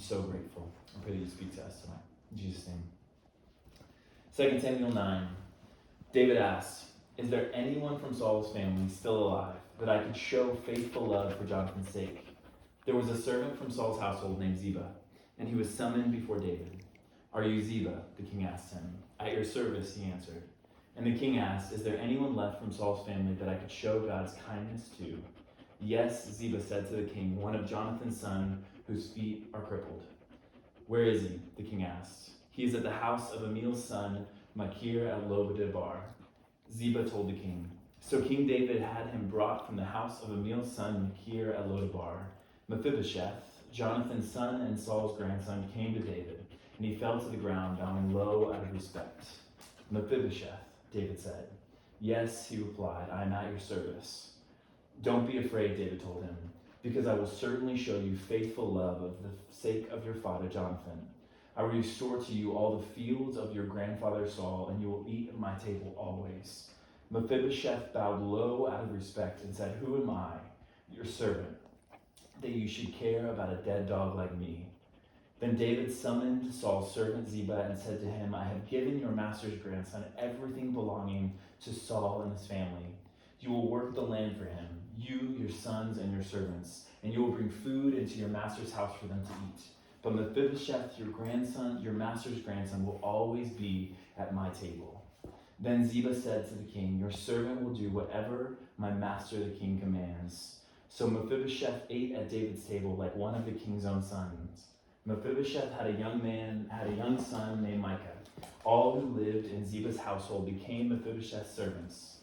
so grateful. I pray that you speak to us tonight. In Jesus' name. 2 Samuel 9. David asked, "Is there anyone from Saul's family still alive that I could show faithful love for Jonathan's sake?" There was a servant from Saul's household named Ziba, and he was summoned before David. "Are you Ziba?" the king asked him. "At your service," he answered. And the king asked, "Is there anyone left from Saul's family that I could show God's kindness to?" "Yes," Ziba said to the king, "one of Jonathan's sons whose feet are crippled." "Where is he?" the king asked. "He is at the house of Ammiel's son, Machir at Lodebar," Ziba told the king. So King David had him brought from the house of Ammiel's son, Machir at Lodebar. Mephibosheth, Jonathan's son and Saul's grandson, came to David, and he fell to the ground, bowing low out of respect. "Mephibosheth," David said. "Yes," he replied, "I am at your service." "Don't be afraid," David told him, "because I will certainly show you faithful love of the sake of your father Jonathan. I will restore to you all the fields of your grandfather Saul, and you will eat at my table always." Mephibosheth bowed low out of respect and said, "Who am I, your servant, that you should care about a dead dog like me?" Then David summoned Saul's servant Ziba and said to him, "I have given your master's grandson everything belonging to Saul and his family. You will work the land for him, you, your sons, and your servants, and you will bring food into your master's house for them to eat. But Mephibosheth, your grandson, your master's grandson, will always be at my table." Then Ziba said to the king, "Your servant will do whatever my master the king commands." So Mephibosheth ate at David's table like one of the king's own sons. Mephibosheth had a young son named Micah. All who lived in Ziba's household became Mephibosheth's servants.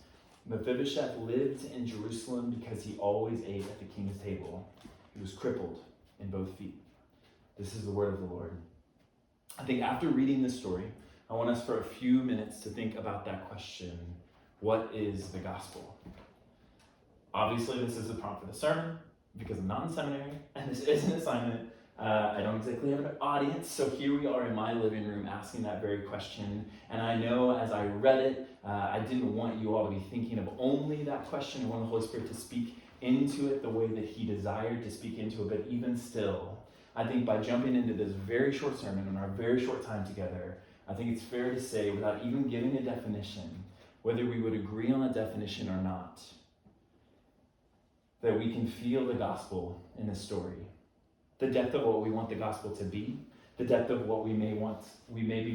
Mephibosheth lived in Jerusalem because he always ate at the king's table. He was crippled in both feet. This is the word of the Lord. I think after reading this story, I want us for a few minutes to think about that question: what is the gospel? Obviously, this is a prompt for the sermon because I'm not in seminary, and this is an assignment. I don't exactly have an audience, so here we are in my living room asking that very question. And I know as I read it, I didn't want you all to be thinking of only that question. I want the Holy Spirit to speak into it the way that he desired to speak into it. But even still, I think by jumping into this very short sermon in our very short time together, I think it's fair to say, without even giving a definition, whether we would agree on a definition or not, that we can feel the gospel in this story. The depth of what we want the gospel to be, the depth of what we maybe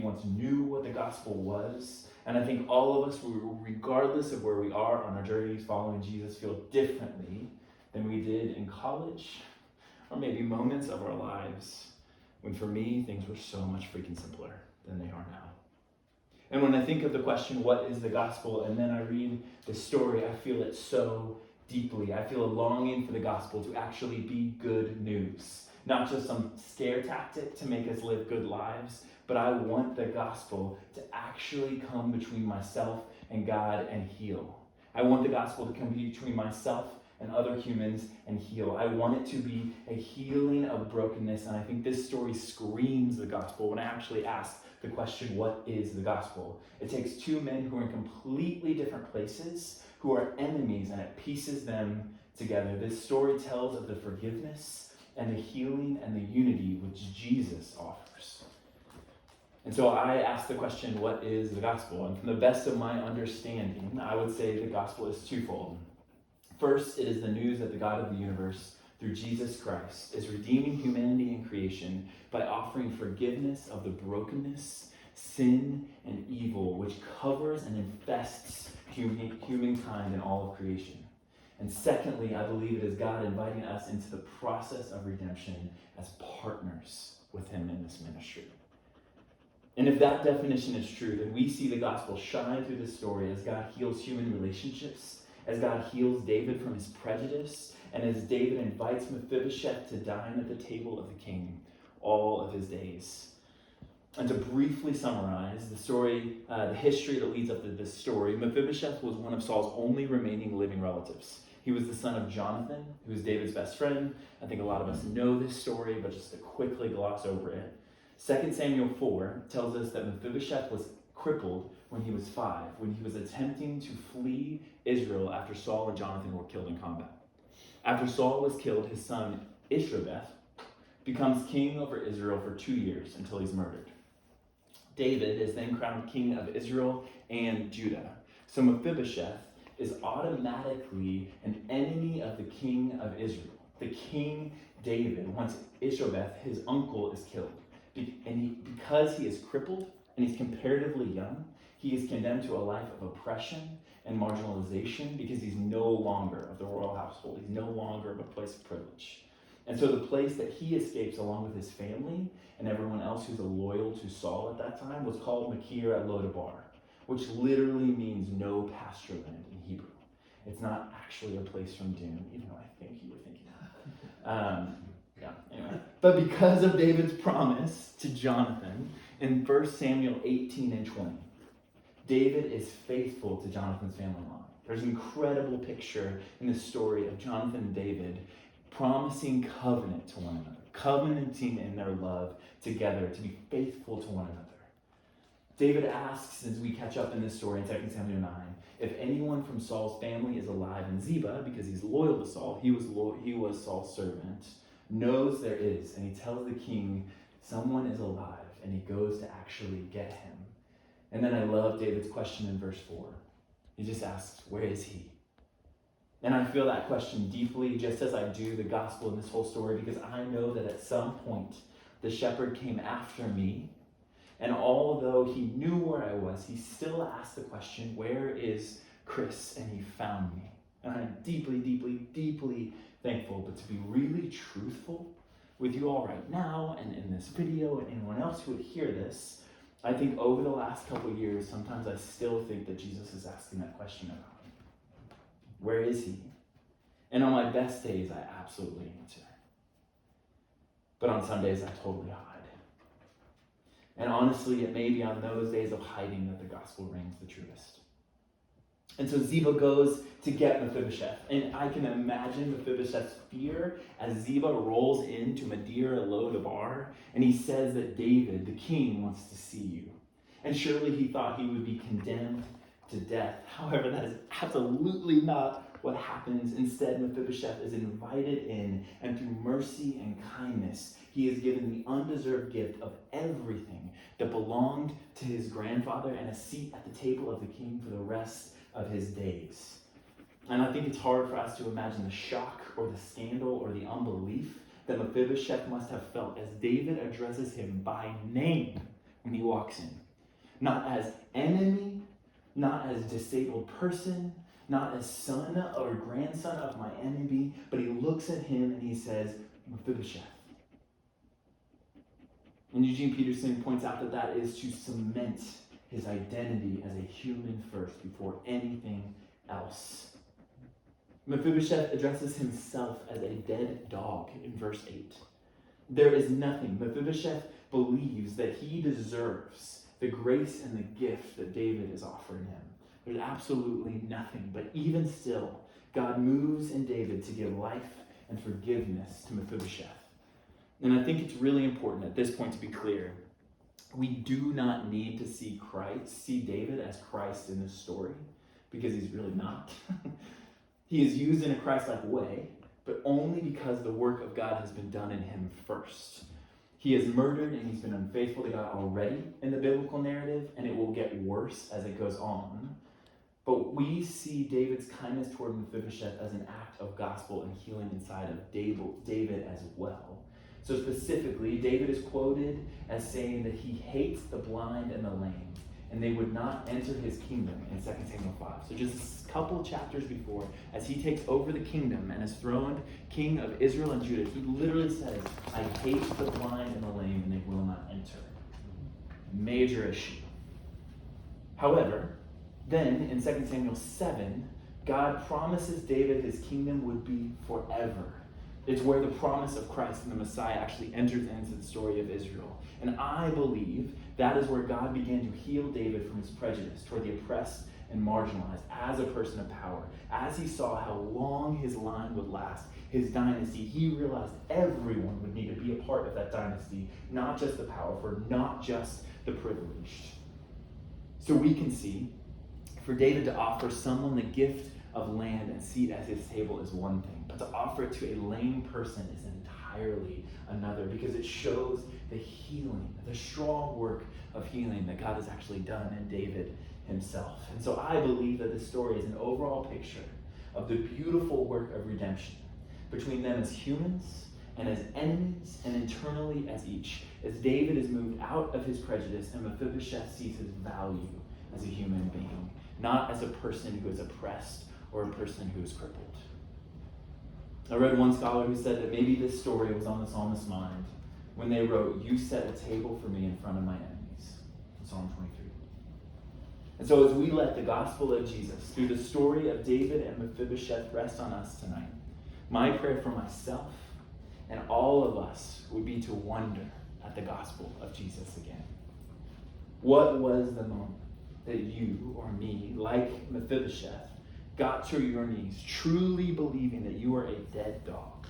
once knew what the gospel was. And I think all of us, regardless of where we are on our journey following Jesus, feel differently than we did in college, or maybe moments of our lives when, for me, things were so much freaking simpler than they are now. And when I think of the question, what is the gospel, and then I read the story, I feel it so deeply. I feel a longing for the gospel to actually be good news. Not just some scare tactic to make us live good lives, but I want the gospel to actually come between myself and God and heal. I want the gospel to come between myself and other humans and heal. I want it to be a healing of brokenness, and I think this story screams the gospel when I actually ask the question, what is the gospel? It takes two men who are in completely different places, who are enemies, and it pieces them together. This story tells of the forgiveness and the healing and the unity which Jesus offers. And so I ask the question, what is the gospel? And from the best of my understanding, I would say the gospel is twofold. First, it is the news that the God of the universe, through Jesus Christ, is redeeming humanity and creation by offering forgiveness of the brokenness, sin, and evil which covers and infests humankind and all of creation. And secondly, I believe it is God inviting us into the process of redemption as partners with him in this ministry. And if that definition is true, then we see the gospel shine through this story as God heals human relationships, as God heals David from his prejudice, and as David invites Mephibosheth to dine at the table of the king all of his days. And to briefly summarize the story, the history that leads up to this story, Mephibosheth was one of Saul's only remaining living relatives. He was the son of Jonathan, who was David's best friend. I think a lot of us know this story, but just to quickly gloss over it. 2 Samuel 4 tells us that Mephibosheth was crippled when he was 5, when he was attempting to flee Israel after Saul and Jonathan were killed in combat. After Saul was killed, his son Ishbosheth becomes king over Israel for 2 years until he's murdered. David is then crowned king of Israel and Judah. So Mephibosheth is automatically an enemy of the king of Israel. The king David, once Ishbosheth, his uncle, is killed. Because he is crippled and he's comparatively young, he is condemned to a life of oppression and marginalization because he's no longer of the royal household. He's no longer of a place of privilege. And so the place that he escapes along with his family and everyone else who's loyal to Saul at that time was called Makir at Lodabar, which literally means no pasture land in Hebrew. It's not actually a place from Dune, even though I think you were thinking that. Anyway. But because of David's promise to Jonathan in 1 Samuel 18 and 20, David is faithful to Jonathan's family line. There's an incredible picture in the story of Jonathan and David promising covenant to one another, covenanting in their love together to be faithful to one another. David asks, as we catch up in this story in 2 Samuel 9, if anyone from Saul's family is alive in Ziba, because he's loyal to Saul, he was Saul's servant, knows there is, and he tells the king someone is alive, and he goes to actually get him. And then I love David's question in verse 4. He just asks, where is he? And I feel that question deeply, just as I do the gospel in this whole story, because I know that at some point the shepherd came after me, and although he knew where I was, he still asked the question, where is Chris? And he found me. And I'm deeply, deeply, deeply thankful. But to be really truthful with you all right now, and in this video, and anyone else who would hear this, I think over the last couple of years, sometimes I still think that Jesus is asking that question about me. Where is he? And on my best days, I absolutely answer. But on some days, I totally hide. And honestly, it may be on those days of hiding that the gospel rings the truest. And so Ziba goes to get Mephibosheth. And I can imagine Mephibosheth's fear as Ziba rolls into Madeira Lodabar, and he says that David, the king, wants to see you. And surely he thought he would be condemned to death. However, that is absolutely not what happens. Instead, Mephibosheth is invited in, and through mercy and kindness, he is given the undeserved gift of everything that belonged to his grandfather and a seat at the table of the king for the rest of his days. And I think it's hard for us to imagine the shock or the scandal or the unbelief that Mephibosheth must have felt as David addresses him by name when he walks in. Not as enemy, not as disabled person, not as son or grandson of my enemy, but he looks at him and he says, Mephibosheth. And Eugene Peterson points out that that is to cement his identity as a human first before anything else. Mephibosheth addresses himself as a dead dog in verse 8. There is nothing. Mephibosheth believes that he deserves the grace and the gift that David is offering him. There's absolutely nothing. But even still, God moves in David to give life and forgiveness to Mephibosheth. And I think it's really important at this point to be clear. We do not need to see David as Christ in this story, because he's really not. He is used in a Christ-like way, but only because the work of God has been done in him first. He is murdered and he's been unfaithful to God already in the biblical narrative, and it will get worse as it goes on. But we see David's kindness toward Mephibosheth as an act of gospel and healing inside of David as well. So specifically, David is quoted as saying that he hates the blind and the lame, and they would not enter his kingdom in 2 Samuel 5. So just a couple chapters before, as he takes over the kingdom and is throned king of Israel and Judah, he literally says, I hate the blind and the lame, and they will not enter. Major issue. However, then in 2 Samuel 7, God promises David his kingdom would be forever. It's where the promise of Christ and the Messiah actually enters into the story of Israel. And I believe that is where God began to heal David from his prejudice toward the oppressed and marginalized as a person of power. As he saw how long his line would last, his dynasty, he realized everyone would need to be a part of that dynasty, not just the powerful, not just the privileged. So we can see, for David to offer someone the gift of land and seat at his table is one thing, but to offer it to a lame person is an entirely another, because it shows the healing, the strong work of healing that God has actually done in David himself. And so I believe that this story is an overall picture of the beautiful work of redemption between them as humans and as enemies, and internally as each, as David is moved out of his prejudice and Mephibosheth sees his value as a human being, not as a person who is oppressed or a person who is crippled. I read one scholar who said that maybe this story was on the psalmist's mind when they wrote, "You set a table for me in front of my enemies," in Psalm 23. And so as we let the gospel of Jesus, through the story of David and Mephibosheth, rest on us tonight, my prayer for myself and all of us would be to wonder at the gospel of Jesus again. What was the moment that you or me, like Mephibosheth, got to your knees, truly believing that you are a dead dog?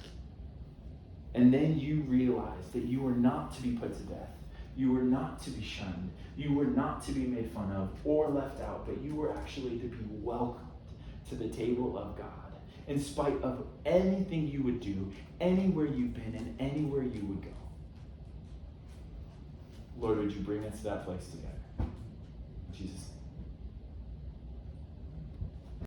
And then you realized that you were not to be put to death. You were not to be shunned. You were not to be made fun of or left out, but you were actually to be welcomed to the table of God, in spite of anything you would do, anywhere you've been, and anywhere you would go. Lord, would you bring us to that place together? In Jesus' name.